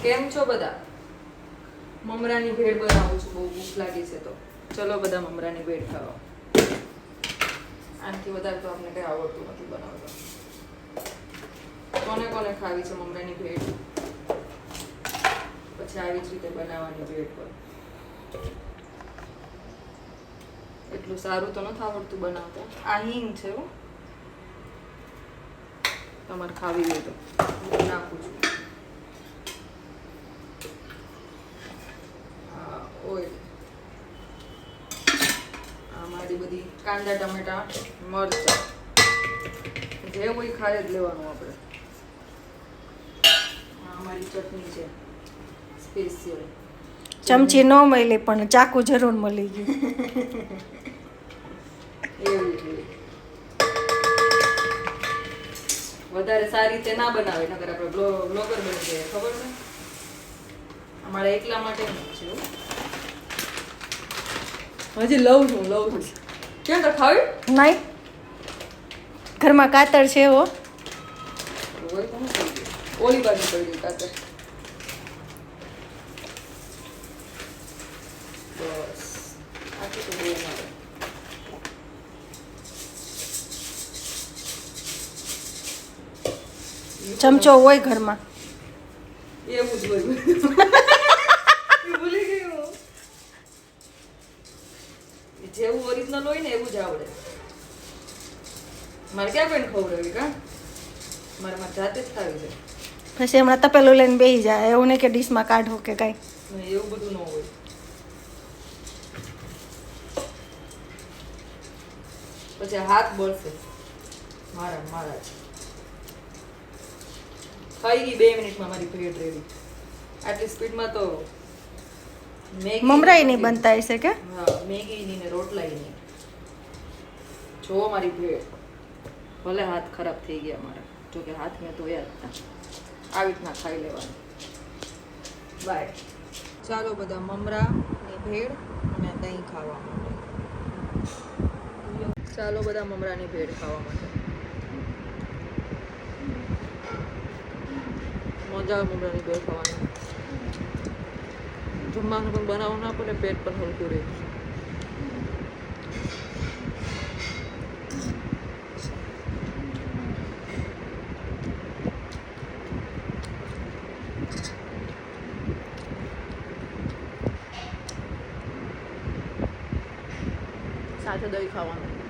કેમ છો બધા? મમરાની ભેળ બનાવું છું, બહુ ભૂખ લાગી છે તો ચલો બધા મમરાની ભેળ ખાવા. આનાથી વધારે તો આપણે કંઈ આવડતું નથી બનાવતા. કોને કોને ખાવી છે મમરાની ભેળ? પછી આવી જ રીતે બનાવવાની ભેળ પર. એટલું સારું તો નથી આવડતું બનાવતા. આ હિંગ છે હો, તમારે ખાવી હોય તો નાખું છું. ઓઇલ, આ મારી બધી કાંદા ટમેટા મરચાં જે હોય ખાઈ જ લેવાનું આપણે. આ અમારી ચટણી છે સ્પેશિયલ. ચમચી ન મળી પણ ચાકુ જરૂર મળી ગયું. એવું જોઈએ. વધારે સારી રીતે ના બનાવે નકર આપણે બ્લોગર બની જાય, ખબર છે? અમારા એકલા માટે છે. હજી લઉં છું. કેમ તો ખાવી? નહીં, ઘરમાં કાતર છે એવો. હોય તો ઓલી બાજુ પડી કાતર. બસ આટલું તો બહુ મારે. ચમચો હોય ઘરમાં. એવું જ હોય. ભૂલી ગયો. જેવું ઓરિજિનલ હોય ને એવું જ આવડે. મારે ક્યાં કોઈને ખવડાવી કા? મારે જાતે જ ખાવી છે. પછી હમણાં તપેલું લઈને બેસી જાય, એવું નહીં કે ડીશમાં કાઢો કે કાંઈ. એવું બધું ન હોય. પછી હાથ બળશે મારા જ. ખાઈ ગઈ 2 મિનિટમાં મારી ભેળ રેડી. આટલી સ્પીડમાં તો મમરાઈ નહીં બનતા હશે કે? હા, મેગી ની ને રોટલાઈ ની. જો મારી ભેળ. ભલે હાથ ખરાબ થઈ ગયા મારા, જોકે હાથ મેં ધોયા જ હતા. આવી રીતના ખાઈ લેવાનું. બાય. ચાલો બધા મમરાની ભેળ અને દહીં ખાવા માટે. ચાલો બધા મમરાની ભેળ ખાવા માટે. મજા આવે મમરાની ભેળ ખાવાની. જમવાનું પણ બનાવવું ના પડે, પેટ પણ હલકું રહે. સાથે દહીં ખાવાનું.